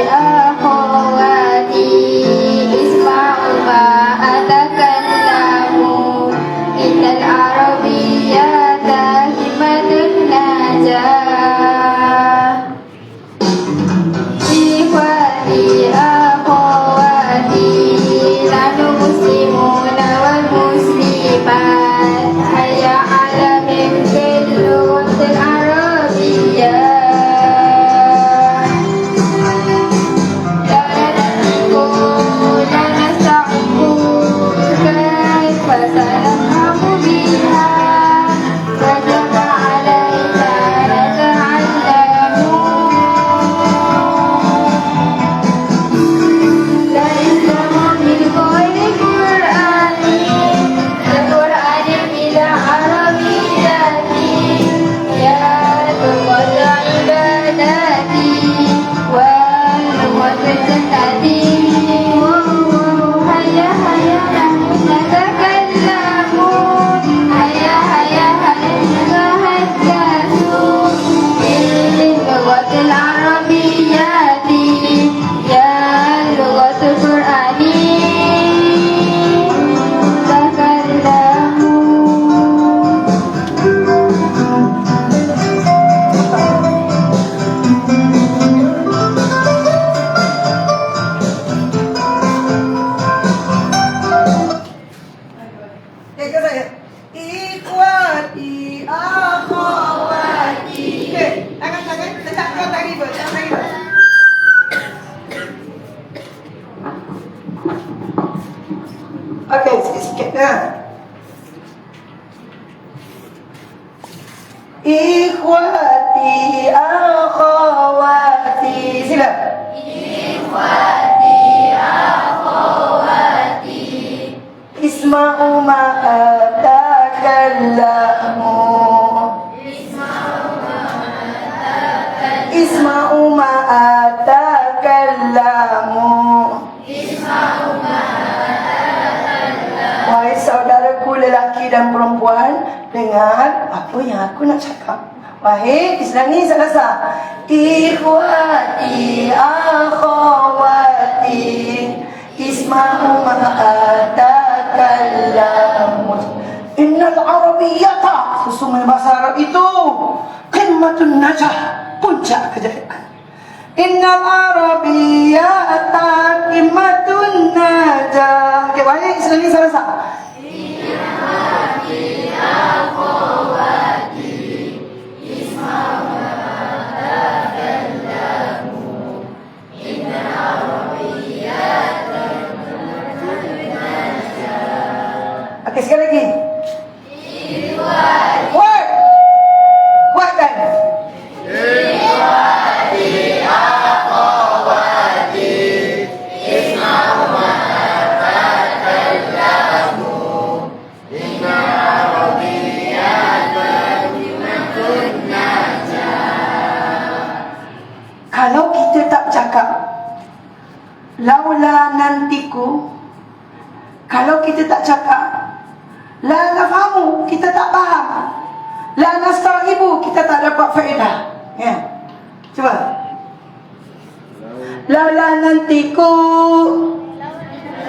أخواتي اسمعوا ما أتكلم إن العربية كلمة النجاة إخواني أخواتي نحن مسلمون والمسلمات هيا على حفظ اللغة العربية لا نترك لا نستعب كيف سنفهم بها وجب علينا نتعلم لا إسلام من غير قرآن القرآن بلا عربيات يا لغة عباداتي ولغة جنتي هيا هيا نتكلم هيا هيا نتحدث باللغة العربية يا لغة القرآن تكلموا Okey, ke saya. Ikhwati, akhwati. Okey, tangan. Tegak kau tadi ber. Jangan lagi ber. Okey, sikit-sikit ya. Ikhwati, akhwati. Sila. Isma'u ma atakallamu Isma'u ma atakallamu Wahai saudaraku lelaki dan perempuan, dengar apa yang aku nak cakap. Wahai Islami salasa. Ikhwati akhwati Isma'u ma atakallamu Innal Arabiyyata, sesungguhnya bahasa Arab itu qimmatun najah, puncak kejayaan. Innal Arabiyyata qimmatun najah. Okey, baik, Islami sama-sama. Okey, sekali lagi. Kuat. Kuatkan. Kalau kita tak cakap laula nantiku, kalau kita tak cakap la nafahamu, kita tak faham, la nasta'ibu, kita tak dapat faedah. Ya. Cuba. Laula nantiku,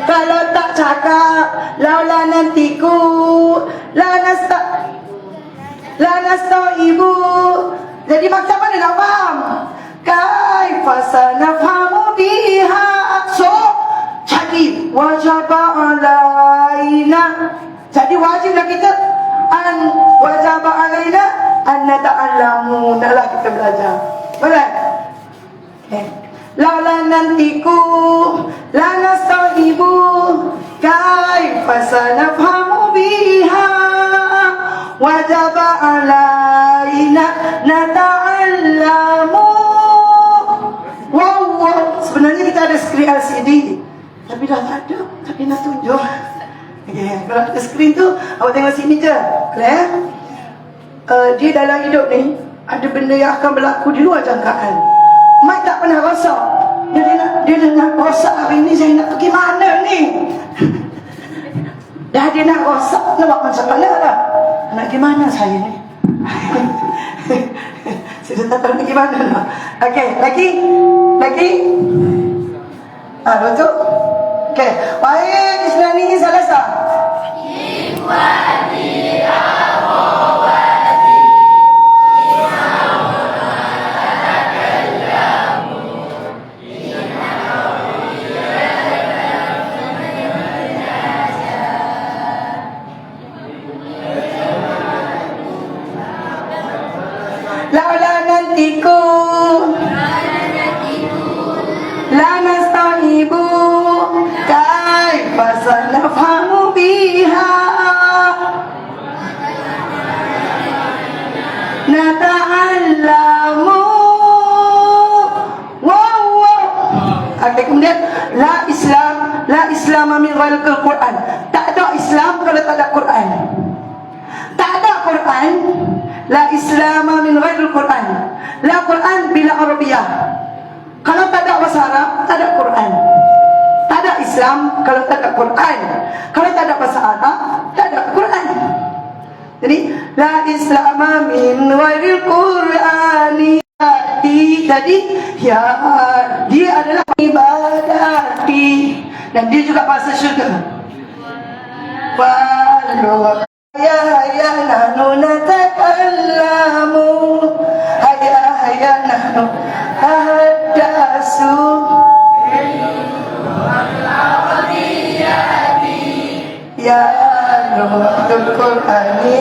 kalau tak cakap laula nantiku, la nasta'ibu. Jadi maksa mana nak faham? Kaifa sanafhamu biha. So, jadi wajib alaina. Jadi wajiblah kita wajib alaina an nata'allamu, adalah kita belajar. Boleh? Okay. La nantiku, la nasta'ibu, kaifa sanafhamu biha, wajib alaina nata'allamu. Wow. Sebenarnya kita ada skrin LCD, tapi dah tak ada, tapi nak tunjuk. Okay. Kalau ada skrin tu, awak tengok sini je. Clear? Dia dalam hidup ni ada benda yang akan berlaku di luar jangkaan. Mak tak pernah rasa. Dia nak rosak hari ni, saya nak pergi mana ni? Dah dia nak rosak, nak buat macam mana lah. Nak pergi mana saya ni? Sudah tak tahu gimana lah. Okey, lagi. Betul. Okey, baik Islami Salasa. Laula nantiku la nastahibu kaifa sanafhamu biha nata'allamu wow. Okey, kemudian la Islam min ghairi Quran. Tak ada Islam kalau tak ada Quran. Tak ada Quran. La Islam min ghairi Quran. La Quran bila Arabiyah. Kalau tak ada bahasa Arab, tak ada Quran. Tak ada Islam kalau tak ada Quran. Kalau tak ada bahasa Arab, tak ada Quran. Jadi la Islam min ghairi Qurani. Jadi ya, dia adalah ibadati dan dia juga bahasa syurga. Walau Hayya nahnu natakallamu Hayya nahnu tahaddasu Ya Nuhul Qur'ani.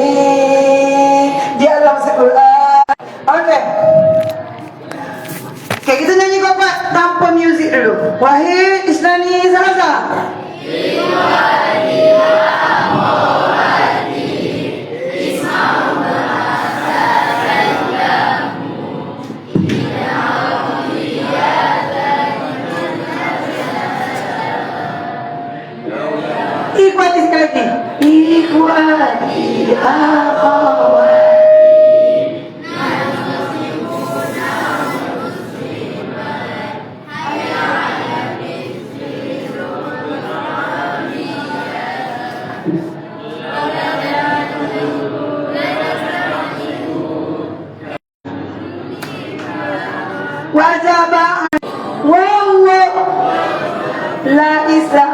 Dia adalah bahasa Quran. Okey, kita nyanyi bapak tanpa muzik dulu. Wahid Islami Salasa. Ikhwati sekali lagi. Ikhwati akhwati. Wajaba wa la Islam